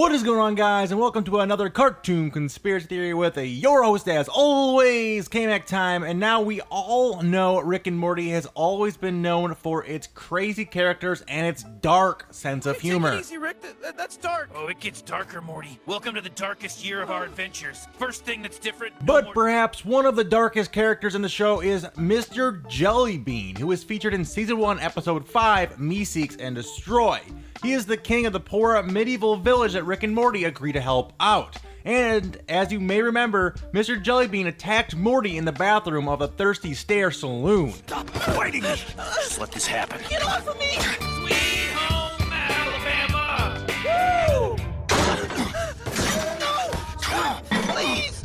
What is going on, guys, and welcome to another cartoon conspiracy theory with your host, as always, KMACK time. And now we all know Rick and Morty has always been known for its crazy characters and its dark sense of humor. Take it easy, Rick. That's dark. Oh, it gets darker, Morty. Welcome to the darkest year of our adventures. First thing that's different. But perhaps one of the darkest characters in the show is Mr. Jellybean, who is featured in Season 1, Episode 5, Me Seeks and Destroy. He is the king of the poor medieval village that Rick and Morty agree to help out. And, as you may remember, Mr. Jellybean attacked Morty in the bathroom of the Thirsty Stare Saloon. Stop fighting me! Just let this happen. Get off of me! Sweet home Alabama! Woo! No! Please!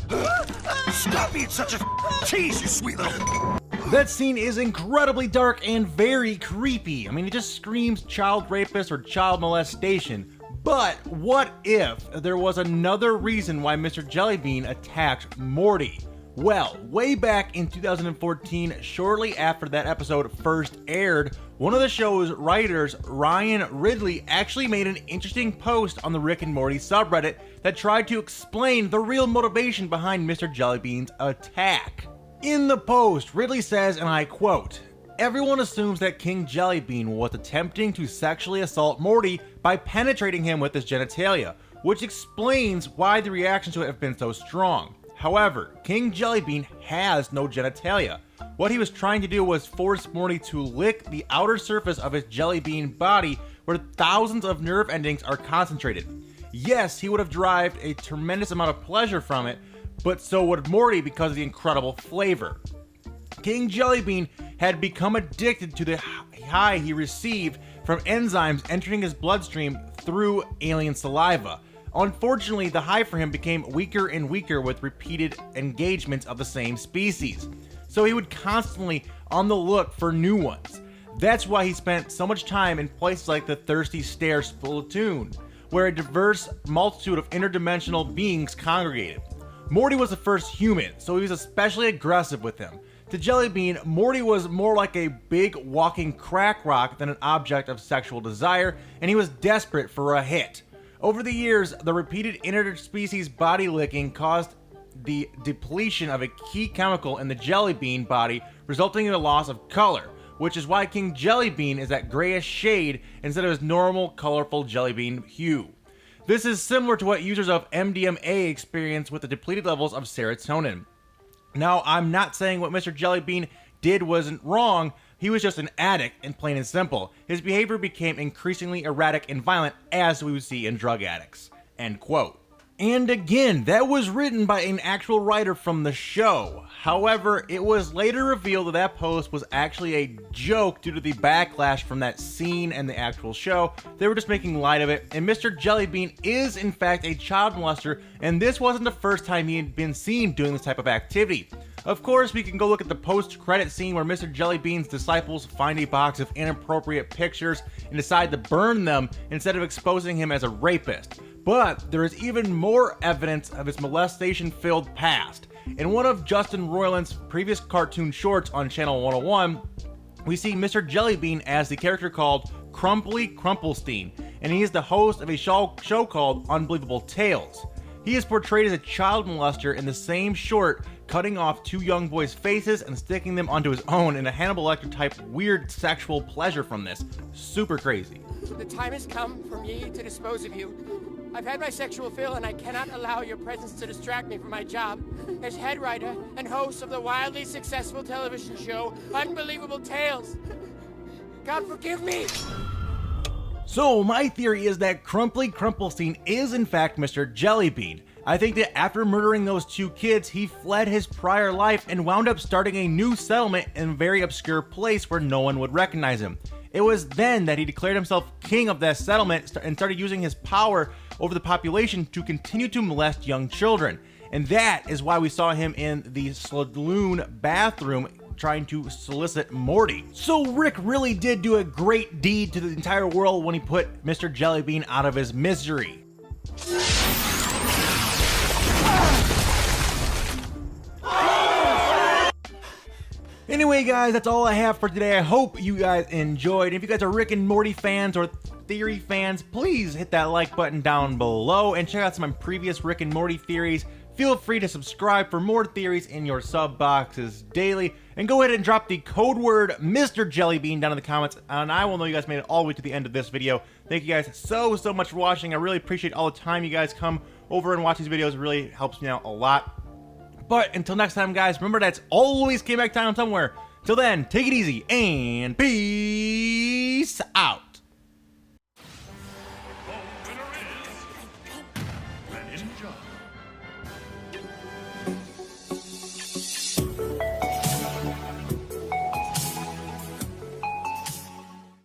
Stop being such a tease, you sweet little... That scene is incredibly dark and very creepy. I mean, it just screams child rapist or child molestation. But what if there was another reason why Mr. Jellybean attacked Morty? Well, way back in 2014, shortly after that episode first aired, one of the show's writers, Ryan Ridley, actually made an interesting post on the Rick and Morty subreddit that tried to explain the real motivation behind Mr. Jellybean's attack. In the post, Ridley says, and I quote, "Everyone assumes that King Jellybean was attempting to sexually assault Morty by penetrating him with his genitalia, which explains why the reactions to it have been so strong. However, King Jellybean has no genitalia. What he was trying to do was force Morty to lick the outer surface of his jellybean body where thousands of nerve endings are concentrated. Yes, he would have derived a tremendous amount of pleasure from it, but so would Morty because of the incredible flavor. King Jellybean had become addicted to the high he received from enzymes entering his bloodstream through alien saliva. Unfortunately, the high for him became weaker and weaker with repeated engagements of the same species, so he would constantly on the look for new ones. That's why he spent so much time in places like the Thirsty Stare Saloon, where a diverse multitude of interdimensional beings congregated. Morty was the first human, so he was especially aggressive with him. To Jellybean, Morty was more like a big walking crack rock than an object of sexual desire, and he was desperate for a hit. Over the years, the repeated interspecies body licking caused the depletion of a key chemical in the jellybean body, resulting in a loss of color, which is why King Jellybean is that grayish shade instead of his normal colorful jellybean hue. This is similar to what users of MDMA experience with the depleted levels of serotonin. Now, I'm not saying what Mr. Jellybean did wasn't wrong, he was just an addict, and plain and simple. His behavior became increasingly erratic and violent, as we would see in drug addicts." End quote. And again, that was written by an actual writer from the show. However, it was later revealed that that post was actually a joke due to the backlash from that scene and the actual show. They were just making light of it, and Mr. Jellybean is in fact a child molester, and this wasn't the first time he had been seen doing this type of activity. Of course, we can go look at the post-credit scene where Mr. Jellybean's disciples find a box of inappropriate pictures and decide to burn them instead of exposing him as a rapist. But there is even more evidence of his molestation-filled past. In one of Justin Roiland's previous cartoon shorts on Channel 101, we see Mr. Jellybean as the character called Crumply Crumplestein, and he is the host of a show called Unbelievable Tales. He is portrayed as a child molester in the same short, cutting off two young boys' faces and sticking them onto his own in a Hannibal Lecter type weird sexual pleasure from this. Super crazy. The time has come for me to dispose of you. I've had my sexual fill, and I cannot allow your presence to distract me from my job as head writer and host of the wildly successful television show Unbelievable Tales. God forgive me! So my theory is that Crumply Crumplestein is in fact Mr. Jellybean. I think that after murdering those two kids, he fled his prior life and wound up starting a new settlement in a very obscure place where no one would recognize him. It was then that he declared himself king of that settlement and started using his power over the population to continue to molest young children. And that is why we saw him in the saloon bathroom trying to solicit Morty. So Rick really did do a great deed to the entire world when he put Mr. Jellybean out of his misery. Anyway, guys, that's all I have for today. I hope you guys enjoyed. If you guys are Rick and Morty fans or theory fans, please hit that like button down below and check out some of my previous Rick and Morty theories. Feel free to subscribe for more theories in your sub boxes daily. And go ahead and drop the code word Mr. Jellybean down in the comments, and I will know you guys made it all the way to the end of this video. Thank you guys so much for watching. I really appreciate all the time you guys come over and watch these videos. It really helps me out a lot. But until next time, guys, remember that's always KMACK time somewhere. Till then, take it easy and peace out. The winner is the Ninja.